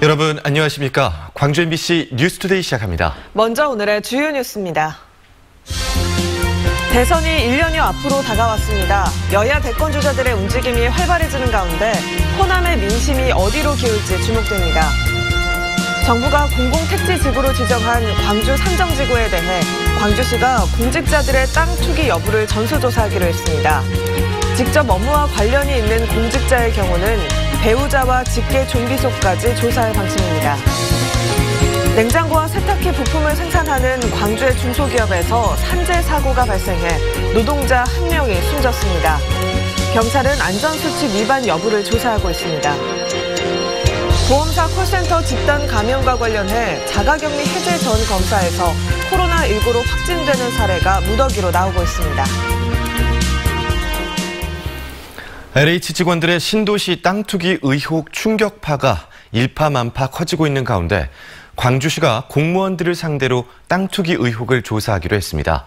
여러분 안녕하십니까? 광주 MBC 뉴스투데이 시작합니다. 먼저 오늘의 주요 뉴스입니다. 대선이 1년여 앞으로 다가왔습니다. 여야 대권 주자들의 움직임이 활발해지는 가운데 호남의 민심이 어디로 기울지 주목됩니다. 정부가 공공택지지구로 지정한 광주 산정지구에 대해 광주시가 공직자들의 땅 투기 여부를 전수조사하기로 했습니다. 직접 업무와 관련이 있는 공직자의 경우는 배우자와 직계 좀비속까지 조사할 방침입니다. 냉장고와 세탁기 부품을 생산하는 광주의 중소기업에서 산재 사고가 발생해 노동자 1명이 숨졌습니다. 경찰은 안전수칙 위반 여부를 조사하고 있습니다. 보험사 콜센터 집단 감염과 관련해 자가격리 해제 전 검사에서 코로나19로 확진되는 사례가 무더기로 나오고 있습니다. LH 직원들의 신도시 땅 투기 의혹 충격파가 일파만파 커지고 있는 가운데 광주시가 공무원들을 상대로 땅 투기 의혹을 조사하기로 했습니다.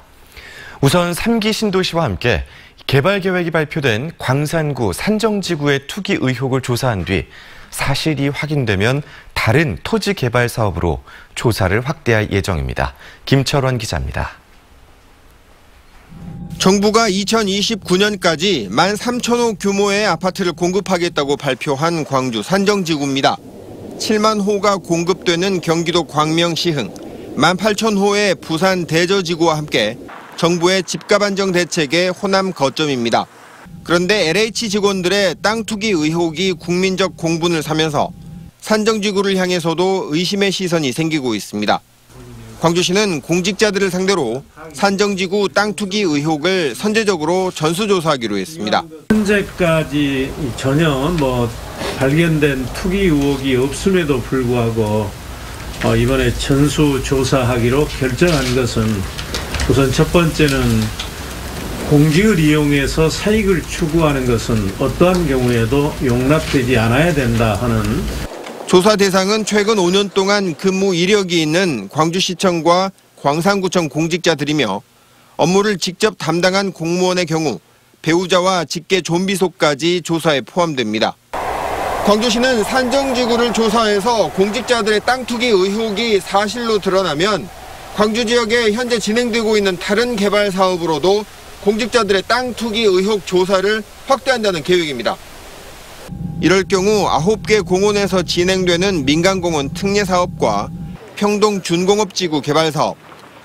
우선 3기 신도시와 함께 개발 계획이 발표된 광산구 산정지구의 투기 의혹을 조사한 뒤 사실이 확인되면 다른 토지 개발 사업으로 조사를 확대할 예정입니다. 김철원 기자입니다. 정부가 2029년까지 13,000호 규모의 아파트를 공급하겠다고 발표한 광주 산정지구입니다. 7만 호가 공급되는 경기도 광명시흥, 18,000호의 부산 대저지구와 함께 정부의 집값 안정 대책의 호남 거점입니다. 그런데 LH 직원들의 땅 투기 의혹이 국민적 공분을 사면서 산정지구를 향해서도 의심의 시선이 생기고 있습니다. 광주시는 공직자들을 상대로 산정지구 땅 투기 의혹을 선제적으로 전수조사하기로 했습니다. 현재까지 전혀 발견된 투기 의혹이 없음에도 불구하고 이번에 전수조사하기로 결정한 것은 우선 첫 번째는 공직을 이용해서 사익을 추구하는 것은 어떠한 경우에도 용납되지 않아야 된다 하는. 조사 대상은 최근 5년 동안 근무 이력이 있는 광주시청과 광산구청 공직자들이며 업무를 직접 담당한 공무원의 경우 배우자와 직계 좀비속까지 조사에 포함됩니다. 광주시는 산정지구를 조사해서 공직자들의 땅 투기 의혹이 사실로 드러나면 광주 지역에 현재 진행되고 있는 다른 개발 사업으로도 공직자들의 땅 투기 의혹 조사를 확대한다는 계획입니다. 이럴 경우 9개 공원에서 진행되는 민간공원 특례 사업과 평동 준공업지구 개발 사업,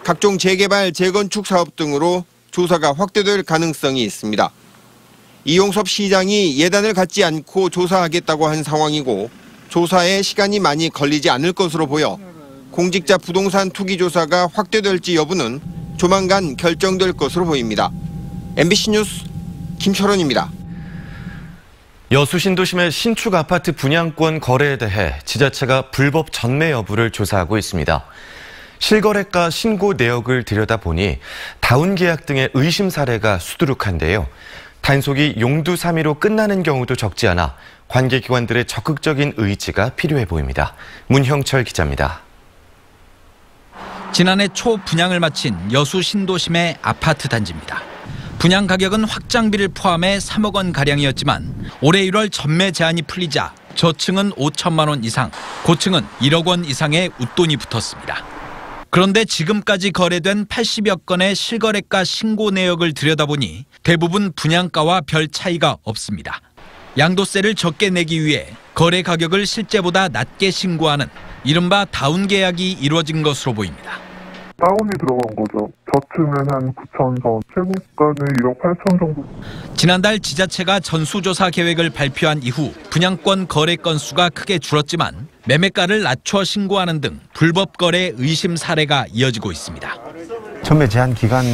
각종 재개발, 재건축 사업 등으로 조사가 확대될 가능성이 있습니다. 이용섭 시장이 예단을 갖지 않고 조사하겠다고 한 상황이고 조사에 시간이 많이 걸리지 않을 것으로 보여 공직자 부동산 투기 조사가 확대될지 여부는 조만간 결정될 것으로 보입니다. MBC 뉴스 김철원입니다. 여수 신도심의 신축 아파트 분양권 거래에 대해 지자체가 불법 전매 여부를 조사하고 있습니다. 실거래가 신고 내역을 들여다보니 다운 계약 등의 의심 사례가 수두룩한데요. 단속이 용두사미로 끝나는 경우도 적지 않아 관계기관들의 적극적인 의지가 필요해 보입니다. 문형철 기자입니다. 지난해 초 분양을 마친 여수 신도심의 아파트 단지입니다. 분양 가격은 확장비를 포함해 3억 원 가량이었지만 올해 1월 전매 제한이 풀리자 저층은 5천만 원 이상, 고층은 1억 원 이상의 웃돈이 붙었습니다. 그런데 지금까지 거래된 80여 건의 실거래가 신고 내역을 들여다보니 대부분 분양가와 별 차이가 없습니다. 양도세를 적게 내기 위해 거래 가격을 실제보다 낮게 신고하는 이른바 다운 계약이 이루어진 것으로 보입니다. 다운이 들어간 거죠. 저층은 한 9천 선, 최고가는 1억 8천 정도. 지난달 지자체가 전수조사 계획을 발표한 이후 분양권 거래 건수가 크게 줄었지만 매매가를 낮춰 신고하는 등 불법 거래 의심 사례가 이어지고 있습니다. 전매 제한 기간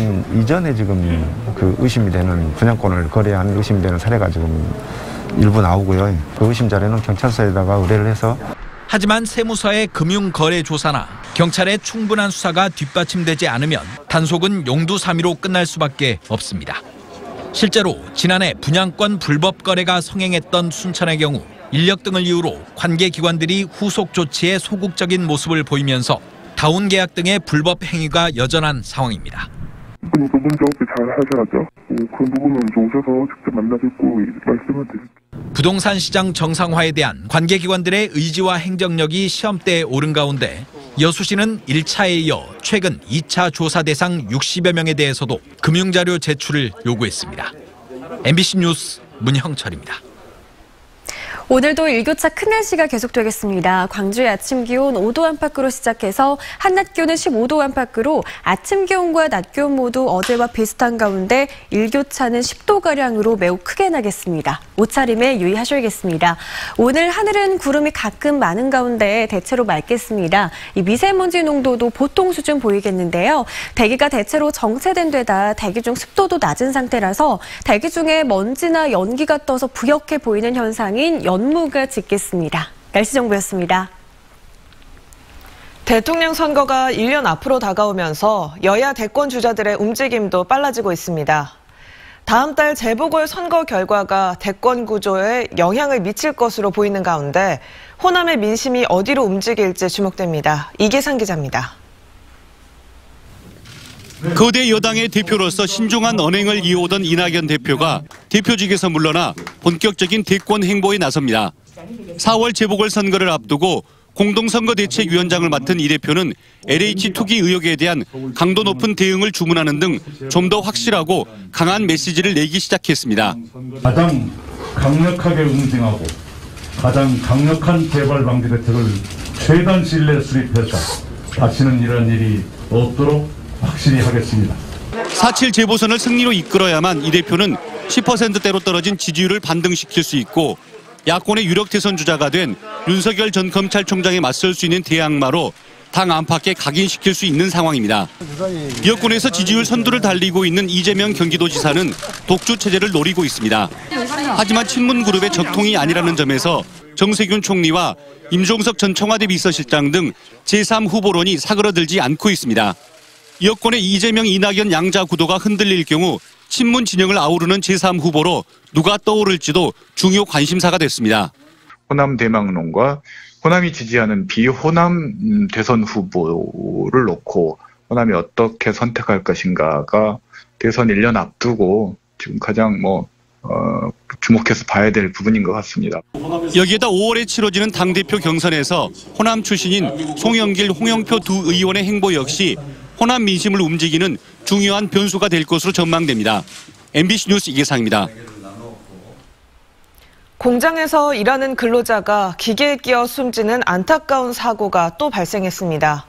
이전에 지금 의심이 되는 분양권을 거래한 의심이 되는 사례가 지금 일부 나오고요. 그 의심 자료는 경찰서에다가 의뢰를 해서. 하지만 세무서의 금융거래조사나 경찰의 충분한 수사가 뒷받침되지 않으면 단속은 용두사미로 끝날 수밖에 없습니다. 실제로 지난해 분양권 불법 거래가 성행했던 순천의 경우 인력 등을 이유로 관계기관들이 후속 조치에 소극적인 모습을 보이면서 다운 계약 등의 불법 행위가 여전한 상황입니다. 문제 없게 잘 하셔야죠. 그 부분은 오셔서 직접 만나 뵙고 말씀을 드릴게요. 부동산 시장 정상화에 대한 관계기관들의 의지와 행정력이 시험대에 오른 가운데 여수시는 1차에 이어 최근 2차 조사 대상 60여 명에 대해서도 금융자료 제출을 요구했습니다. MBC 뉴스 문형철입니다. 오늘도 일교차 큰 날씨가 계속되겠습니다. 광주의 아침 기온 5도 안팎으로 시작해서 한낮 기온은 15도 안팎으로 아침 기온과 낮 기온 모두 어제와 비슷한 가운데 일교차는 10도가량으로 매우 크게 나겠습니다. 옷차림에 유의하셔야겠습니다. 오늘 하늘은 구름이 가끔 많은 가운데 대체로 맑겠습니다. 이 미세먼지 농도도 보통 수준 보이겠는데요. 대기가 대체로 정체된 데다 대기 중 습도도 낮은 상태라서 대기 중에 먼지나 연기가 떠서 부옇게 보이는 현상인 연무가 짙겠습니다. 날씨 정보였습니다. 대통령 선거가 1년 앞으로 다가오면서 여야 대권 주자들의 움직임도 빨라지고 있습니다. 다음 달 재보궐 선거 결과가 대권 구조에 영향을 미칠 것으로 보이는 가운데 호남의 민심이 어디로 움직일지 주목됩니다. 이계상 기자입니다. 거대 여당의 대표로서 신중한 언행을 이어오던 이낙연 대표가 대표직에서 물러나 본격적인 대권 행보에 나섭니다. 4월 재보궐 선거를 앞두고 공동선거대책위원장을 맡은 이 대표는 LH 투기 의혹에 대한 강도 높은 대응을 주문하는 등 좀 더 확실하고 강한 메시지를 내기 시작했습니다. 가장 강력하게 응징하고 가장 강력한 재발 방지 대책을 최단 신뢰 수립해서 다시는 이런 일이 없도록 확실히 하겠습니다. 4.7 재보선을 승리로 이끌어야만 이 대표는 10%대로 떨어진 지지율을 반등시킬 수 있고 야권의 유력 대선 주자가 된 윤석열 전 검찰총장에 맞설 수 있는 대항마로 당 안팎에 각인시킬 수 있는 상황입니다. 여권에서 지지율 선두를 달리고 있는 이재명 경기도지사는 독주 체제를 노리고 있습니다. 하지만 친문그룹의 적통이 아니라는 점에서 정세균 총리와 임종석 전 청와대 비서실장 등 제3 후보론이 사그러들지 않고 있습니다. 여권의 이재명, 이낙연 양자 구도가 흔들릴 경우 친문 진영을 아우르는 제3 후보로 누가 떠오를지도 중요 관심사가 됐습니다. 호남 대망론과 호남이 지지하는 비호남 대선 후보를 놓고 호남이 어떻게 선택할 것인가가 대선 1년 앞두고 지금 가장 주목해서 봐야 될 부분인 것 같습니다. 여기에다 5월에 치러지는 당대표 경선에서 호남 출신인 송영길, 홍영표 두 의원의 행보 역시 호남 민심을 움직이는 중요한 변수가 될 것으로 전망됩니다. MBC 뉴스 이계상입니다. 공장에서 일하는 근로자가 기계에 끼어 숨지는 안타까운 사고가 또 발생했습니다.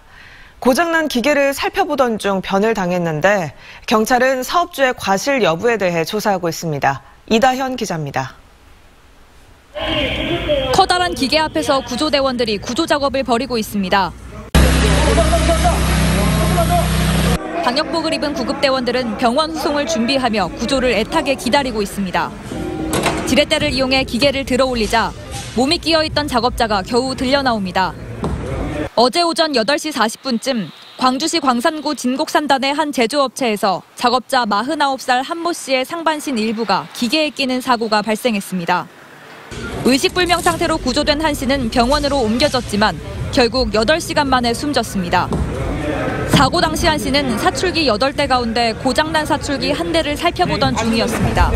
고장난 기계를 살펴보던 중 변을 당했는데 경찰은 사업주의 과실 여부에 대해 조사하고 있습니다. 이다현 기자입니다. 커다란 기계 앞에서 구조대원들이 구조 작업을 벌이고 있습니다. 방역복을 입은 구급대원들은 병원 후송을 준비하며 구조를 애타게 기다리고 있습니다. 지렛대를 이용해 기계를 들어 올리자 몸이 끼어있던 작업자가 겨우 들려나옵니다. 어제 오전 8시 40분쯤 광주시 광산구 진곡산단의 한 제조업체에서 작업자 49살 한모 씨의 상반신 일부가 기계에 끼는 사고가 발생했습니다. 의식불명 상태로 구조된 한 씨는 병원으로 옮겨졌지만 결국 8시간 만에 숨졌습니다. 사고 당시 한 씨는 사출기 8대 가운데 고장난 사출기 1대를 살펴보던 중이었습니다.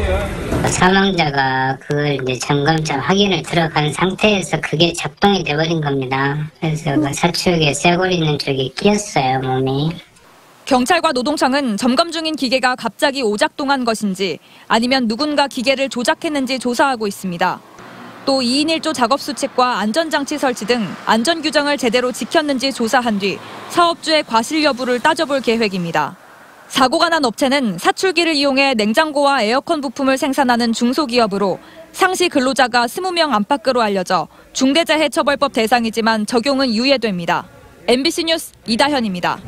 사망자가 그걸 이제 점검차 확인을 들어간 상태에서 그게 작동이 돼버린 겁니다. 그래서 그 사출기에 쇠고리 있는 쪽이 끼었어요, 몸이. 경찰과 노동청은 점검 중인 기계가 갑자기 오작동한 것인지 아니면 누군가 기계를 조작했는지 조사하고 있습니다. 또 2인 1조 작업 수칙과 안전장치 설치 등 안전 규정을 제대로 지켰는지 조사한 뒤 사업주의 과실 여부를 따져볼 계획입니다. 사고가 난 업체는 사출기를 이용해 냉장고와 에어컨 부품을 생산하는 중소기업으로 상시 근로자가 20명 안팎으로 알려져 중대재해처벌법 대상이지만 적용은 유예됩니다. MBC 뉴스 이다현입니다.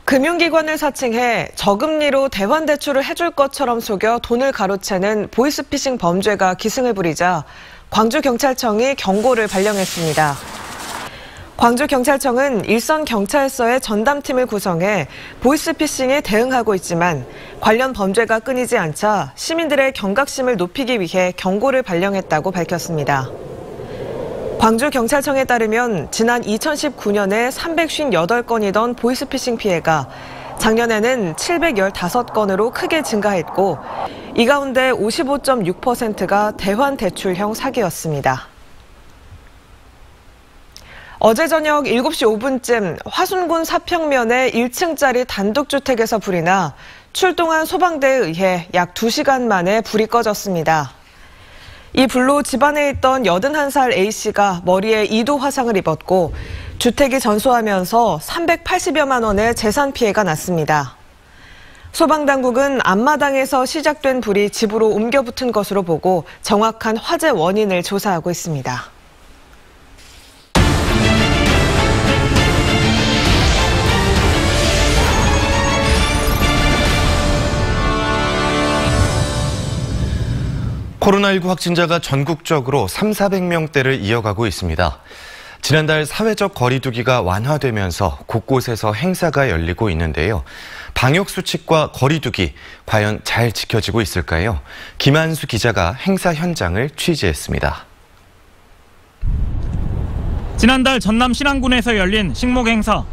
금융기관을 사칭해 저금리로 대환대출을 해줄 것처럼 속여 돈을 가로채는 보이스피싱 범죄가 기승을 부리자 광주경찰청이 경고를 발령했습니다. 광주경찰청은 일선경찰서의 전담팀을 구성해 보이스피싱에 대응하고 있지만 관련 범죄가 끊이지 않자 시민들의 경각심을 높이기 위해 경고를 발령했다고 밝혔습니다. 광주경찰청에 따르면 지난 2019년에 358건이던 보이스피싱 피해가 작년에는 715건으로 크게 증가했고 이 가운데 55.6%가 대환대출형 사기였습니다. 어제 저녁 7시 5분쯤 화순군 사평면의 1층짜리 단독주택에서 불이 나 출동한 소방대에 의해 약 2시간 만에 불이 꺼졌습니다. 이 불로 집안에 있던 81살 A씨가 머리에 2도 화상을 입었고 주택이 전소하면서 380여만 원의 재산 피해가 났습니다. 소방당국은 앞마당에서 시작된 불이 집으로 옮겨 붙은 것으로 보고 정확한 화재 원인을 조사하고 있습니다. 코로나19 확진자가 전국적으로 300~400명대를 이어가고 있습니다. 지난달 사회적 거리 두기가 완화되면서 곳곳에서 행사가 열리고 있는데요. 방역 수칙과 거리 두기 과연 잘 지켜지고 있을까요? 김한수 기자가 행사 현장을 취재했습니다. 지난달 전남 신안군에서 열린 식목 행사.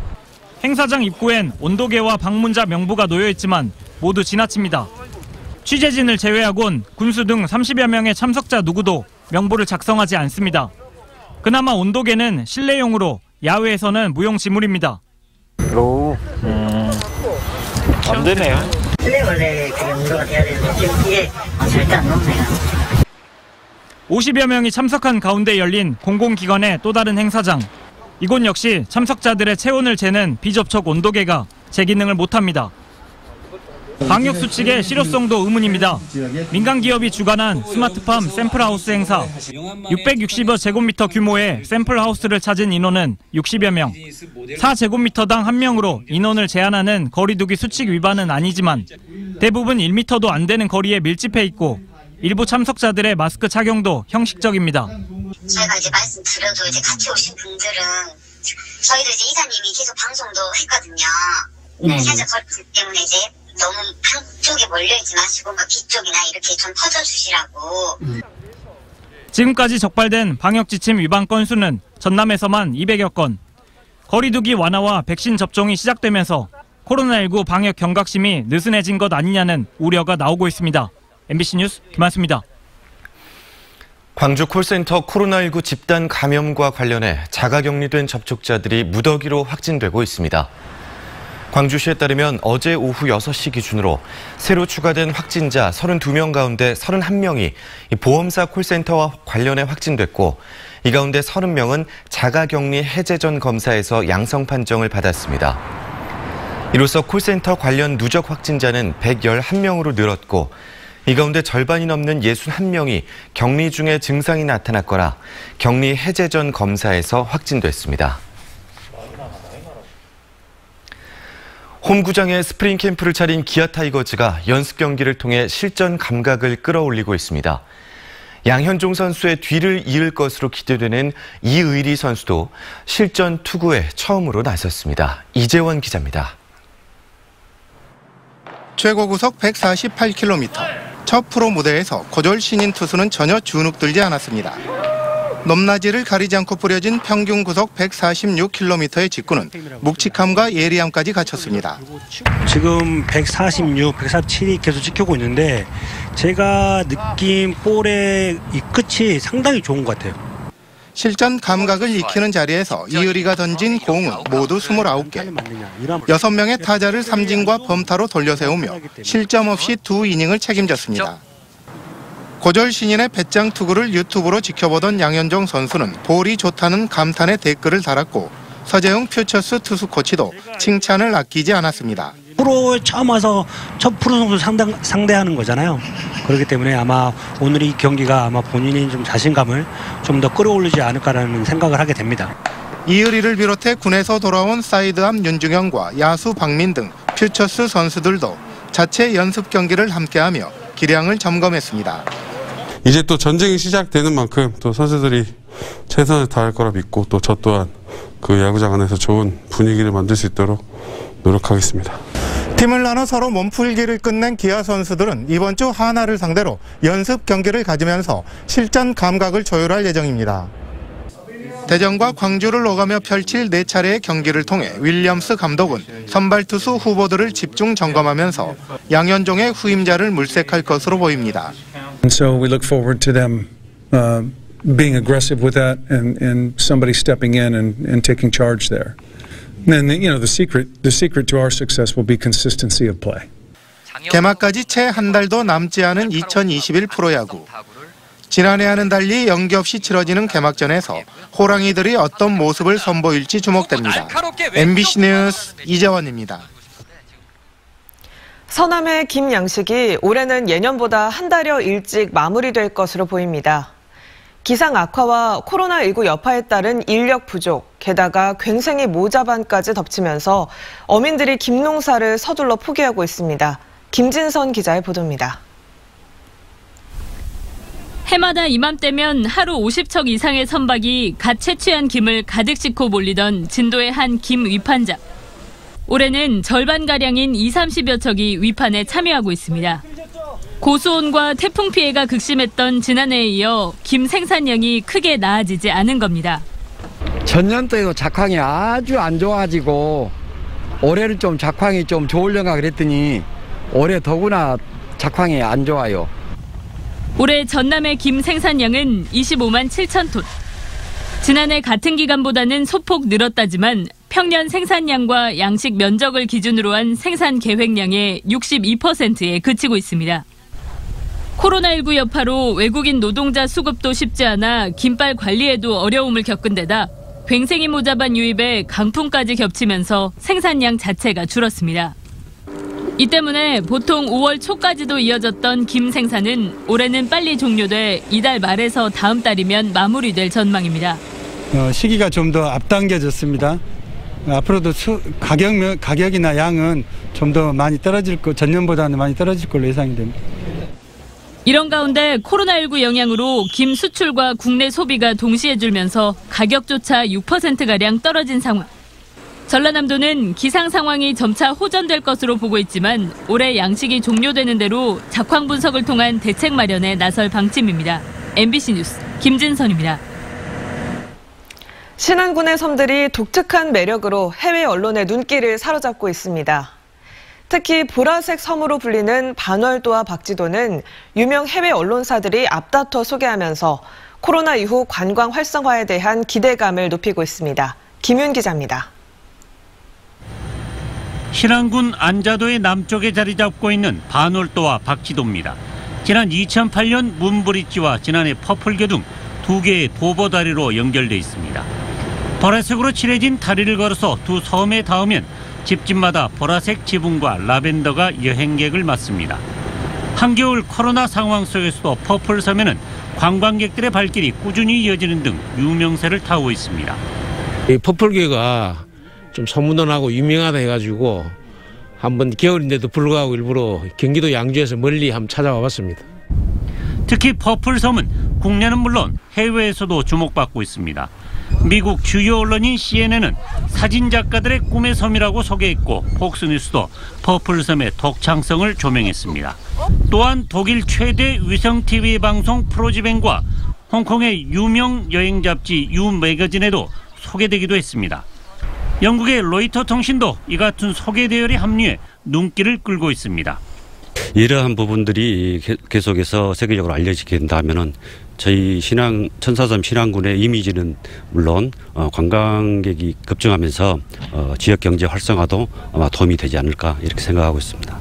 행사장 입구엔 온도계와 방문자 명부가 놓여 있지만 모두 지나칩니다. 취재진을 제외하곤 군수 등 30여 명의 참석자 누구도 명부를 작성하지 않습니다. 그나마 온도계는 실내용으로 야외에서는 무용지물입니다. 안 되네요. 실내 원래 그 온도가 돼야 되는데 이게 절대 안 높네요. 50여 명이 참석한 가운데 열린 공공기관의 또 다른 행사장. 이곳 역시 참석자들의 체온을 재는 비접촉 온도계가 제 기능을 못합니다. 방역 수칙의 실효성도 의문입니다. 민간 기업이 주관한 스마트팜 샘플하우스 행사. 660여 제곱미터 규모의 샘플하우스를 찾은 인원은 60여 명. 4제곱미터당 1명으로 인원을 제한하는 거리두기 수칙 위반은 아니지만 대부분 1m도 안 되는 거리에 밀집해 있고 일부 참석자들의 마스크 착용도 형식적입니다. 저희가 이제 말씀드려도 이제 같이 오신 분들은 저희도 이제 이사님이 계속 방송도 했거든요. 사회적 거리 때문에 이제 너무 한쪽에 몰려있지 마시고 뒤쪽이나 이렇게 좀 퍼져주시라고. 지금까지 적발된 방역지침 위반 건수는 전남에서만 200여 건. 거리두기 완화와 백신 접종이 시작되면서 코로나19 방역 경각심이 느슨해진 것 아니냐는 우려가 나오고 있습니다. MBC 뉴스 김한수입니다. 광주 콜센터 코로나19 집단 감염과 관련해 자가격리된 접촉자들이 무더기로 확진되고 있습니다. 광주시에 따르면 어제 오후 6시 기준으로 새로 추가된 확진자 32명 가운데 31명이 보험사 콜센터와 관련해 확진됐고 이 가운데 30명은 자가격리 해제 전 검사에서 양성 판정을 받았습니다. 이로써 콜센터 관련 누적 확진자는 111명으로 늘었고 이 가운데 절반이 넘는 61명이 격리 중에 증상이 나타났거나 격리 해제 전 검사에서 확진됐습니다. 홈구장에 스프링 캠프를 차린 기아 타이거즈가 연습 경기를 통해 실전 감각을 끌어올리고 있습니다. 양현종 선수의 뒤를 이을 것으로 기대되는 이의리 선수도 실전 투구에 처음으로 나섰습니다. 이재원 기자입니다. 최고 구속 148km. 첫 프로 무대에서 고졸 신인 투수는 전혀 주눅들지 않았습니다. 높낮이를 가리지 않고 뿌려진 평균 구속 146km의 직구는 묵직함과 예리함까지 갖췄습니다. 지금 146, 147이 계속 지키고 있는데 제가 느낀 볼의 이 끝이 상당히 좋은 것 같아요. 실전 감각을 익히는 자리에서 이의리가 던진 공은 모두 29개. 6명의 타자를 삼진과 범타로 돌려세우며 실점 없이 2이닝을 책임졌습니다. 고졸 신인의 배짱 투구를 유튜브로 지켜보던 양현종 선수는 볼이 좋다는 감탄의 댓글을 달았고 서재웅 퓨처스 투수 코치도 칭찬을 아끼지 않았습니다. 프로에 처음 와서 첫 프로 선수 상대하는 거잖아요. 그렇기 때문에 아마 오늘 이 경기가 아마 본인이 좀 자신감을 좀 더 끌어올리지 않을까라는 생각을 하게 됩니다. 이의리를 비롯해 군에서 돌아온 사이드암 윤중현과 야수 박민 등 퓨처스 선수들도 자체 연습 경기를 함께하며 기량을 점검했습니다. 이제 또 전쟁이 시작되는 만큼 또 선수들이 최선을 다할 거라 믿고 또 저 또한 그 야구장 안에서 좋은 분위기를 만들 수 있도록 노력하겠습니다. 팀을 나눠 서로 몸풀기를 끝낸 기아 선수들은 이번 주 하나를 상대로 연습 경기를 가지면서 실전 감각을 조율할 예정입니다. 대전과 광주를 오가며 펼칠 4차례의 경기를 통해 윌리엄스 감독은 선발 투수 후보들을 집중 점검하면서 양현종의 후임자를 물색할 것으로 보입니다. And so we look forward to them being aggressive with that and somebody stepping in and taking charge there. And the secret to our success will be consistency of play. 개막까지 채 한 달도 남지 않은 2021 프로야구. 지난해와는 달리 연기 없이 치러지는 개막전에서 호랑이들이 어떤 모습을 선보일지 주목됩니다. MBC 뉴스 이재원입니다. 서남의 김양식이 올해는 예년보다 한 달여 일찍 마무리될 것으로 보입니다. 기상 악화와 코로나19 여파에 따른 인력 부족, 게다가 괭생이 모자반까지 덮치면서 어민들이 김농사를 서둘러 포기하고 있습니다. 김진선 기자의 보도입니다. 해마다 이맘때면 하루 50척 이상의 선박이 갓 채취한 김을 가득 싣고 몰리던 진도의 한 김 위판장. 올해는 절반가량인 20-30여 척이 위판에 참여하고 있습니다. 고수온과 태풍 피해가 극심했던 지난해에 이어 김 생산량이 크게 나아지지 않은 겁니다. 전년도에도 작황이 아주 안 좋아지고 올해는 좀 작황이 좀 좋으려나 그랬더니 올해 더구나 작황이 안 좋아요. 올해 전남의 김 생산량은 25만 7천 톤. 지난해 같은 기간보다는 소폭 늘었다지만 평년 생산량과 양식 면적을 기준으로 한 생산 계획량의 62%에 그치고 있습니다. 코로나19 여파로 외국인 노동자 수급도 쉽지 않아 김발 관리에도 어려움을 겪은 데다 괭생이 모자반 유입에 강풍까지 겹치면서 생산량 자체가 줄었습니다. 이 때문에 보통 5월 초까지도 이어졌던 김 생산은 올해는 빨리 종료돼 이달 말에서 다음 달이면 마무리될 전망입니다. 시기가 좀 더 앞당겨졌습니다. 앞으로도 가격이나 양은 좀 더 많이 떨어질 거, 전년보다는 많이 떨어질 걸로 예상이 됩니다. 이런 가운데 코로나19 영향으로 김 수출과 국내 소비가 동시에 줄면서 가격조차 6%가량 떨어진 상황. 전라남도는 기상 상황이 점차 호전될 것으로 보고 있지만 올해 양식이 종료되는 대로 작황 분석을 통한 대책 마련에 나설 방침입니다. MBC 뉴스 김진선입니다. 신안군의 섬들이 독특한 매력으로 해외 언론의 눈길을 사로잡고 있습니다. 특히 보라색 섬으로 불리는 반월도와 박지도는 유명 해외 언론사들이 앞다퉈 소개하면서 코로나 이후 관광 활성화에 대한 기대감을 높이고 있습니다. 김윤 기자입니다. 신안군 안자도의 남쪽에 자리 잡고 있는 반월도와 박지도입니다. 지난 2008년 문브릿지와 지난해 퍼플교 등 2개의 도보다리로 연결돼 있습니다. 보라색으로 칠해진 다리를 걸어서 두 섬에 닿으면 집집마다 보라색 지붕과 라벤더가 여행객을 맞습니다. 한겨울 코로나 상황 속에서도 퍼플섬에는 관광객들의 발길이 꾸준히 이어지는 등 유명세를 타고 있습니다. 이 퍼플교가 좀 소문난하고 유명하다 해가지고 한번 겨울인데도 불구하고 일부러 경기도 양주에서 멀리 한번 찾아와 봤습니다. 특히 퍼플섬은 국내는 물론 해외에서도 주목받고 있습니다. 미국 주요 언론인 CNN은 사진작가들의 꿈의 섬이라고 소개했고 폭스뉴스도 퍼플섬의 독창성을 조명했습니다. 또한 독일 최대 위성-TV 방송 프로지뱅과 홍콩의 유명 여행 잡지 유 매거진에도 소개되기도 했습니다. 영국의 로이터 통신도 이 같은 소개 대열에 합류해 눈길을 끌고 있습니다. 이러한 부분들이 계속해서 세계적으로 알려지게 된다면은 저희 천사섬 신안군의 이미지는 물론 관광객이 급증하면서 지역 경제 활성화도 아마 도움이 되지 않을까 이렇게 생각하고 있습니다.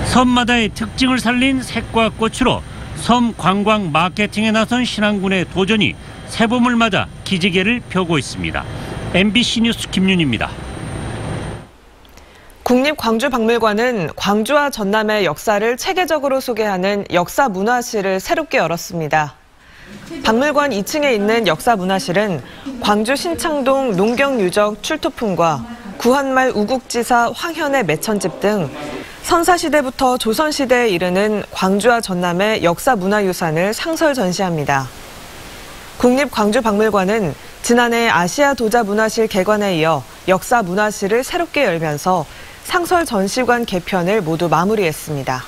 섬마다의 특징을 살린 색과 꽃으로 섬 관광 마케팅에 나선 신안군의 도전이 새봄을 맞아 기지개를 펴고 있습니다. MBC 뉴스 김윤입니다. 국립광주박물관은 광주와 전남의 역사를 체계적으로 소개하는 역사문화실을 새롭게 열었습니다. 박물관 2층에 있는 역사문화실은 광주 신창동 농경유적 출토품과 구한말 우국지사 황현의 매천집 등 선사시대부터 조선시대에 이르는 광주와 전남의 역사문화유산을 상설 전시합니다. 국립광주박물관은 지난해 아시아 도자문화실 개관에 이어 역사문화실을 새롭게 열면서 상설 전시관 개편을 모두 마무리했습니다.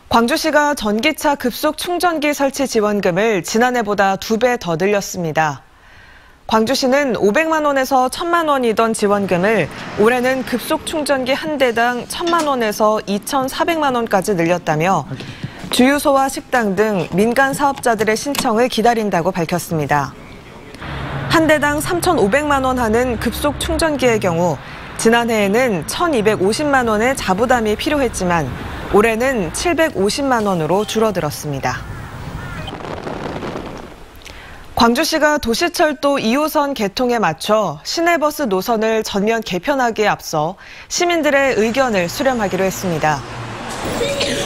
광주시가 전기차 급속 충전기 설치 지원금을 지난해보다 2배 더 늘렸습니다. 광주시는 500만 원에서 1,000만 원이던 지원금을 올해는 급속 충전기 한 대당 1,000만 원에서 2,400만 원까지 늘렸다며 주유소와 식당 등 민간 사업자들의 신청을 기다린다고 밝혔습니다. 한 대당 3,500만 원 하는 급속 충전기의 경우 지난해에는 1,250만 원의 자부담이 필요했지만 올해는 750만 원으로 줄어들었습니다. 광주시가 도시철도 2호선 개통에 맞춰 시내버스 노선을 전면 개편하기에 앞서 시민들의 의견을 수렴하기로 했습니다.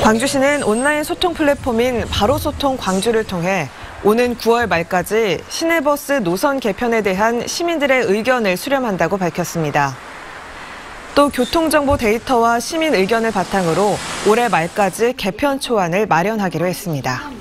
광주시는 온라인 소통 플랫폼인 바로소통 광주를 통해 오는 9월 말까지 시내버스 노선 개편에 대한 시민들의 의견을 수렴한다고 밝혔습니다. 또 교통정보 데이터와 시민 의견을 바탕으로 올해 말까지 개편 초안을 마련하기로 했습니다.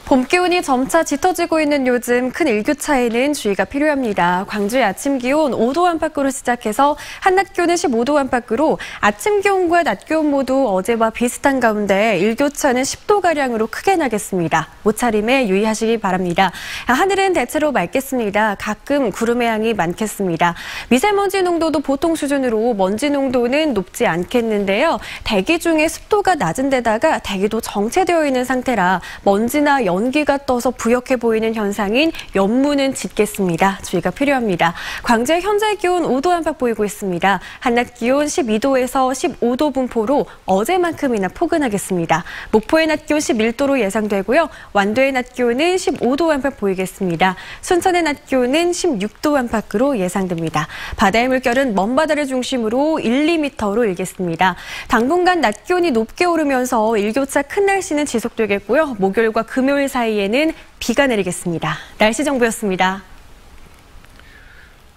봄 기온이 점차 짙어지고 있는 요즘 큰 일교차에는 주의가 필요합니다. 광주의 아침 기온 5도 안팎으로 시작해서 한낮 기온은 15도 안팎으로 아침 기온과 낮 기온 모두 어제와 비슷한 가운데 일교차는 10도가량으로 크게 나겠습니다. 옷차림에 유의하시기 바랍니다. 하늘은 대체로 맑겠습니다. 가끔 구름의 양이 많겠습니다. 미세먼지 농도도 보통 수준으로 먼지 농도는 높지 않겠는데요. 대기 중에 습도가 낮은 데다가 대기도 정체되어 있는 상태라 먼지나 연기가 떠서 부역해 보이는 현상인 연무는 짙겠습니다. 주의가 필요합니다. 광주의 현재 기온 5도 안팎 보이고 있습니다. 한낮 기온 12도에서 15도 분포로 어제만큼이나 포근하겠습니다. 목포의 낮 기온 11도로 예상되고요. 완도의 낮 기온은 15도 안팎 보이겠습니다. 순천의 낮 기온은 16도 안팎으로 예상됩니다. 바다의 물결은 먼바다를 중심으로 1, 2m로 일겠습니다. 당분간 낮 기온이 높게 오르면서 일교차 큰 날씨는 지속되겠고요. 목요일과 금요일 사이에는 비가 내리겠습니다. 날씨 정보였습니다.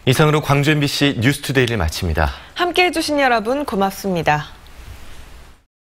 이상으로 광주 MBC 뉴스투데이를 마칩니다. 함께해 주신 여러분 고맙습니다.